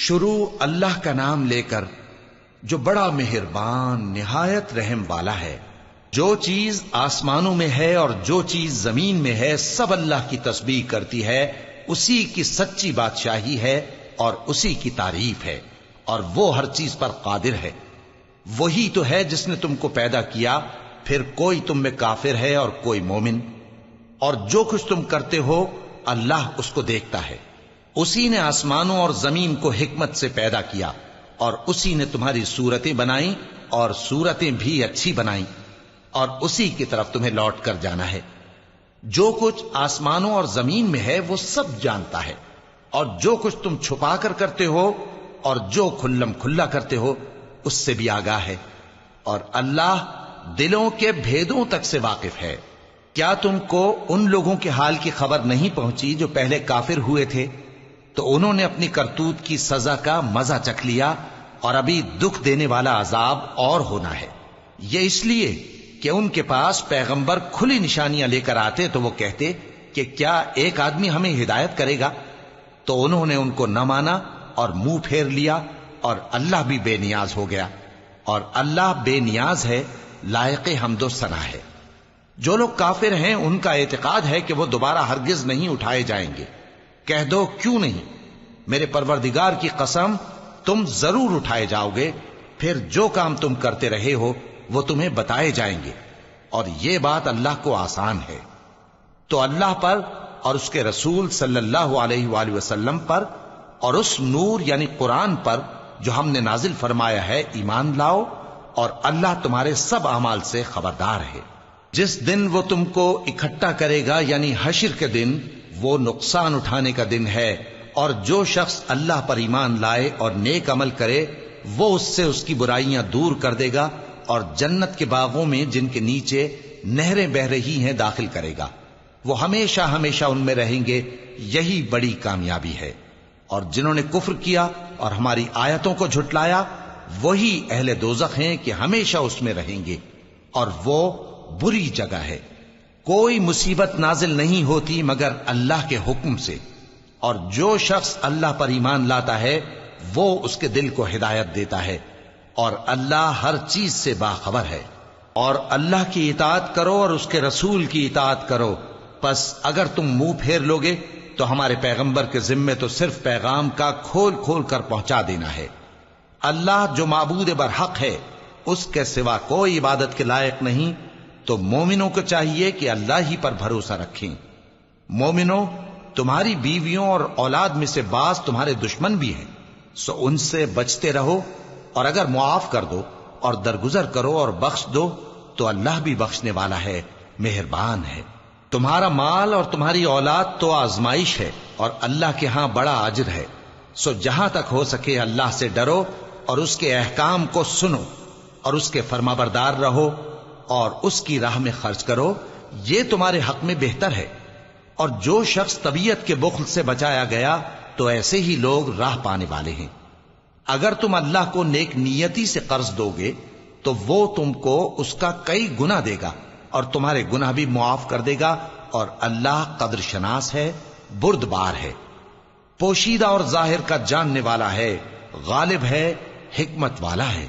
شروع اللہ کا نام لے کر جو بڑا مہربان نہایت رحم والا ہے۔ جو چیز آسمانوں میں ہے اور جو چیز زمین میں ہے سب اللہ کی تسبیح کرتی ہے، اسی کی سچی بادشاہی ہے اور اسی کی تعریف ہے، اور وہ ہر چیز پر قادر ہے۔ وہی تو ہے جس نے تم کو پیدا کیا، پھر کوئی تم میں کافر ہے اور کوئی مومن، اور جو کچھ تم کرتے ہو اللہ اس کو دیکھتا ہے۔ اسی نے آسمانوں اور زمین کو حکمت سے پیدا کیا، اور اسی نے تمہاری صورتیں بنائیں اور صورتیں بھی اچھی بنائیں، اور اسی کی طرف تمہیں لوٹ کر جانا ہے۔ جو کچھ آسمانوں اور زمین میں ہے وہ سب جانتا ہے، اور جو کچھ تم چھپا کر کرتے ہو اور جو کھلم کھلا کرتے ہو اس سے بھی آگاہ ہے، اور اللہ دلوں کے بھیدوں تک سے واقف ہے۔ کیا تم کو ان لوگوں کے حال کی خبر نہیں پہنچی جو پہلے کافر ہوئے تھے؟ تو انہوں نے اپنی کرتوت کی سزا کا مزہ چکھ لیا، اور ابھی دکھ دینے والا عذاب اور ہونا ہے۔ یہ اس لیے کہ ان کے پاس پیغمبر کھلی نشانیاں لے کر آتے تو وہ کہتے کہ کیا ایک آدمی ہمیں ہدایت کرے گا؟ تو انہوں نے ان کو نہ مانا اور منہ پھیر لیا، اور اللہ بھی بے نیاز ہو گیا، اور اللہ بے نیاز ہے، لائق حمد و ثنا ہے۔ جو لوگ کافر ہیں ان کا اعتقاد ہے کہ وہ دوبارہ ہرگز نہیں اٹھائے جائیں گے۔ کہہ دو کیوں نہیں؟ میرے پروردگار کی قسم تم ضرور اٹھائے جاؤ گے، پھر جو کام تم کرتے رہے ہو وہ تمہیں بتائے جائیں گے، اور یہ بات اللہ کو آسان ہے۔ تو اللہ پر اور اس کے رسول صلی اللہ علیہ وآلہ وسلم پر اور اس نور یعنی قرآن پر جو ہم نے نازل فرمایا ہے ایمان لاؤ، اور اللہ تمہارے سب اعمال سے خبردار ہے۔ جس دن وہ تم کو اکٹھا کرے گا یعنی حشر کے دن، وہ نقصان اٹھانے کا دن ہے، اور جو شخص اللہ پر ایمان لائے اور نیک عمل کرے وہ اس سے اس کی برائیاں دور کر دے گا، اور جنت کے باغوں میں جن کے نیچے نہریں بہ رہی ہیں داخل کرے گا۔ وہ ہمیشہ ہمیشہ ان میں رہیں گے، یہی بڑی کامیابی ہے۔ اور جنہوں نے کفر کیا اور ہماری آیتوں کو جھٹلایا وہی اہل دوزخ ہیں کہ ہمیشہ اس میں رہیں گے، اور وہ بری جگہ ہے۔ کوئی مصیبت نازل نہیں ہوتی مگر اللہ کے حکم سے، اور جو شخص اللہ پر ایمان لاتا ہے وہ اس کے دل کو ہدایت دیتا ہے، اور اللہ ہر چیز سے باخبر ہے۔ اور اللہ کی اطاعت کرو اور اس کے رسول کی اطاعت کرو، پس اگر تم منہ پھیر لوگے تو ہمارے پیغمبر کے ذمے تو صرف پیغام کا کھول کھول کر پہنچا دینا ہے۔ اللہ جو معبود برحق ہے اس کے سوا کوئی عبادت کے لائق نہیں، تو مومنوں کو چاہیے کہ اللہ ہی پر بھروسہ رکھیں۔ مومنوں، تمہاری بیویوں اور اولاد میں سے بعض تمہارے دشمن بھی ہیں، سو ان سے بچتے رہو، اور اگر معاف کر دو اور درگزر کرو اور بخش دو تو اللہ بھی بخشنے والا ہے، مہربان ہے۔ تمہارا مال اور تمہاری اولاد تو آزمائش ہے، اور اللہ کے ہاں بڑا اجر ہے، سو جہاں تک ہو سکے اللہ سے ڈرو اور اس کے احکام کو سنو، اور اس کے فرمانبردار رہو، اور اس کی راہ میں خرچ کرو، یہ تمہارے حق میں بہتر ہے۔ اور جو شخص طبیعت کے بخل سے بچایا گیا تو ایسے ہی لوگ راہ پانے والے ہیں۔ اگر تم اللہ کو نیک نیتی سے قرض دو گے تو وہ تم کو اس کا کئی گنا دے گا، اور تمہارے گناہ بھی معاف کر دے گا، اور اللہ قدر شناس ہے، بردبار ہے، پوشیدہ اور ظاہر کا جاننے والا ہے، غالب ہے، حکمت والا ہے۔